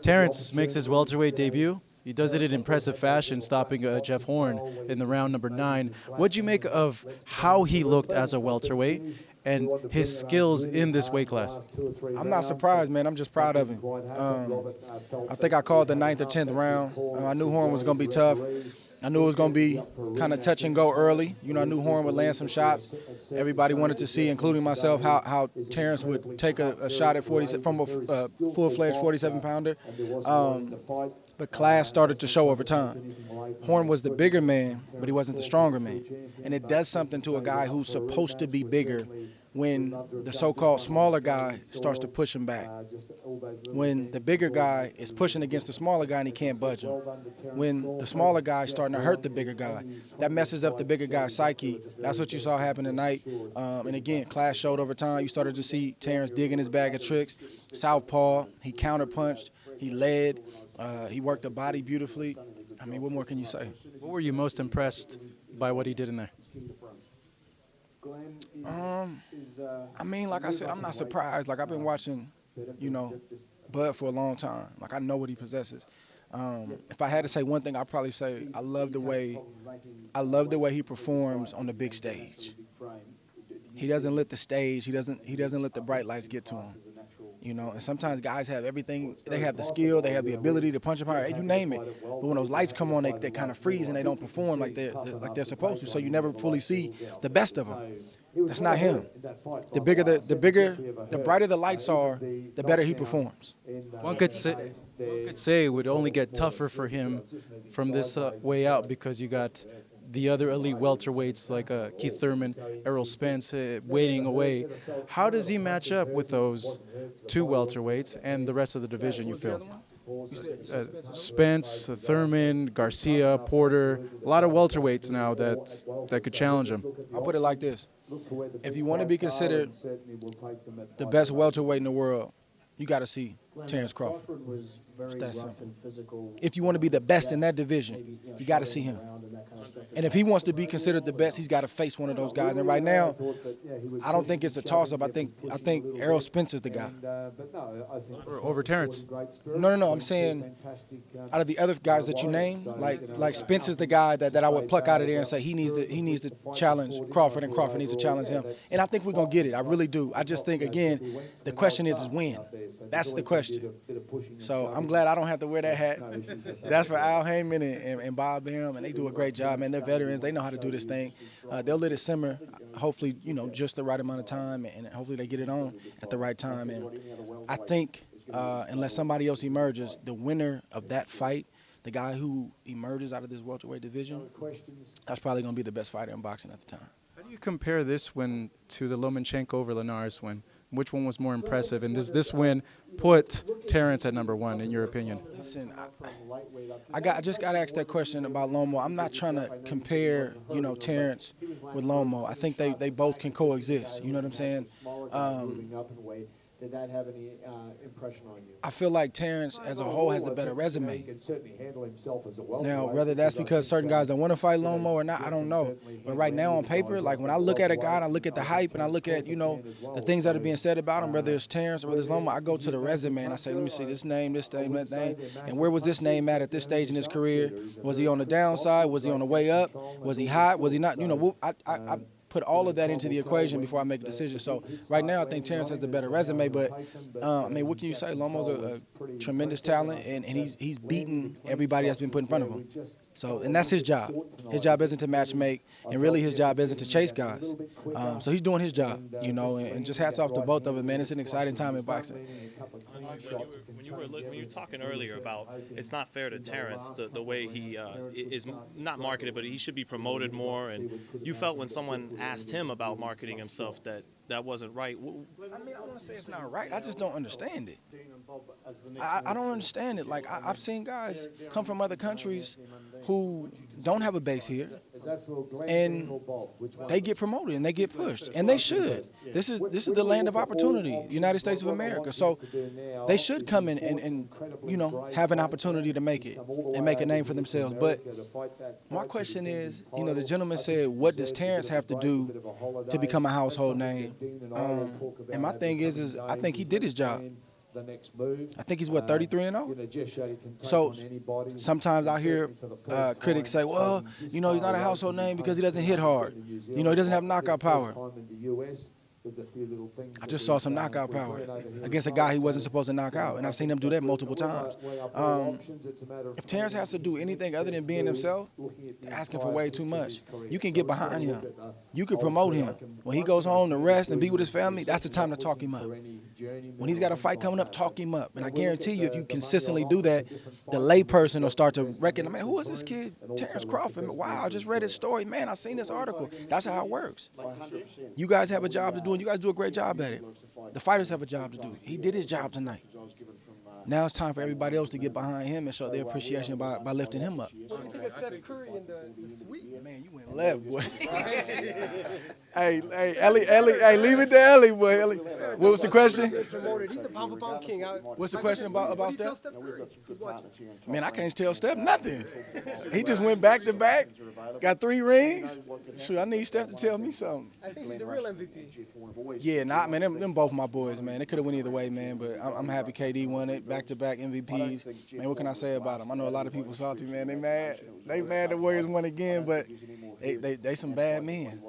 Terrence makes his welterweight debut. He does it in impressive fashion, stopping Jeff Horn in the round number 9. What'd you make of how he looked as a welterweight and his skills in this weight class? I'm not surprised, man. I'm just proud of him. I think I called the 9th or 10th round. I knew Horn was going to be tough. I knew it was going to be kind of touch and go early. You know, I knew Horn would land some shots. Everybody wanted to see, including myself, how Terrence would take a shot at 40 from a full-fledged 47-pounder. But class started to show over time. Horn was the bigger man, but he wasn't the stronger man. And it does something to a guy who's supposed to be bigger when the so-called smaller guy starts to push him back. When the bigger guy is pushing against the smaller guy and he can't budge him. When the smaller guy is starting to hurt the bigger guy. That messes up the bigger guy's psyche. That's what you saw happen tonight. And again, class showed over time. You started to see Terrence dig in his bag of tricks. Southpaw, he counterpunched, he led, he worked the body beautifully. I mean, what more can you say? What were you most impressed by what he did in there? I mean, like I said, I'm not surprised. Like, I've been watching, you know, Bud for a long time. Like, I know what he possesses. If I had to say one thing, I'd probably say I love the way he performs on the big stage. He doesn't let the stage, he doesn't let the bright lights get to him. You know, and sometimes guys have everything. They have the skill, they have the ability to punch a power, you name it. But when those lights come on, they kind of freeze and they don't perform like they're supposed to. So you never fully see the best of them. That's not him. The brighter the lights are, the better he performs. One could say it would only get tougher for him from this way out because you got the other elite welterweights like Keith Thurman, Errol Spence waiting away. How does he match up with those two welterweights and the rest of the division, you feel? Spence, Thurman, Garcia, Porter, a lot of welterweights now that could challenge him. I'll put it like this. If you want to be considered the best welterweight in the world, you got to see Terence Crawford. That's simple. If you want to be the best in that division, you got to see him. And if he wants to be considered the best, he's got to face one of those guys. And right now, I don't think it's a toss-up. I think Errol Spence is the guy. Over Terrence? No. I'm saying out of the other guys that you named, like Spence is the guy that I would pluck out of there and say he needs to challenge Crawford, and Crawford needs to challenge him. And I think we're gonna get it. I really do. I just think again, the question is when. That's the question. So I'm glad I don't have to wear that hat. That's for Al Heyman and Bob Arum, and they do a great job, man. They're veterans. They know how to do this thing. They'll let it simmer, hopefully, you know, just the right amount of time, and hopefully they get it on at the right time. And I think unless somebody else emerges, the winner of that fight, the guy who emerges out of this welterweight division, that's probably going to be the best fighter in boxing at the time. How do you compare this win to the Lomachenko over Linares win? Which one was more impressive? And does this win put Terrence at number 1, in your opinion? Listen, I just got asked that question about Lomo. I'm not trying to compare, you know, Terrence with Lomo. I think they both can coexist. You know what I'm saying? Did that have any impression on you? I feel like Terrence, as a whole, has the better resume. He can certainly handle himself as a welterweight. Now, whether that's because certain guys don't want to fight Lomo or not, I don't know. But right now on paper, like when I look at a guy and I look at the hype and I look at, you know, the things that are being said about him, whether it's Terrence or whether it's Lomo, I go to the resume and I say, let me see this name, that name. And where was this name at this stage in his career? Was he on the downside? Was he on the way up? Was he hot? Was he not? You know, I put all of that into the equation before I make a decision. So right now I think Terrence has the better resume, but I mean, what can you say? Lomo's a tremendous talent, and he's beaten everybody that's been put in front of him. So, and that's his job. His job isn't to match make, and really his job isn't to chase guys. So he's doing his job, you know, and just hats off to both of them, man. It's an exciting time in boxing. When you were talking earlier about it's not fair to Terrence the way he is not marketed, but he should be promoted more, and you felt when someone asked him about marketing himself that wasn't right. I mean, I don't want to say it's not right. I just don't understand it. I don't understand it. Like, I've seen guys come from other countries who don't have a base here, and they get promoted and they get pushed, and they should. This is the land of opportunity, the United States of America. So they should come in and you know, have an opportunity to make it and make a name for themselves. But my question is, you know, the gentleman said, what does Terrence have to do to become a household name? And my thing is I think he did his job. I think he's, what, 33-0? So sometimes I hear critics say, well, you know, he's not a household name because he doesn't hit hard. You know, he doesn't have knockout power. I just saw some knockout power against a guy he wasn't supposed to knock out, and I've seen him do that multiple times. If Terrence has to do anything other than being himself, they're asking for way too much. You can get behind him. You can promote him. When he goes home to rest and be with his family, that's the time to talk him up. When he's got a fight coming up, talk him up. And I guarantee you, if you consistently do that, the layperson will start to recognize, man, who is this kid? Terrence Crawford. Wow, I just read his story. Man, I seen this article. That's how it works. You guys have a job to do, and you guys do a great job at it. The fighters have a job to do. He did his job tonight. Now it's time for everybody else to get behind him and show their appreciation by lifting him up. What do you think of Steph Curry in the sweep? Man, you went left, boy. hey, Ellie, hey, leave it to Ellie, boy. Ellie. What was the question? He's the pound for pound king. What's the question about What do you tell Steph? Steph Curry? He's watching. Man, I can't tell Steph nothing. He just went back to back, got 3 rings. Shoot, I need Steph to tell me something. I think he's the real MVP. Yeah, man, them both my boys, man. They could have went either way, man, but I'm happy KD won it, back-to-back MVPs. Man, what can I say about them? I know a lot of people salty, man. They mad the Warriors won again, but they some bad men.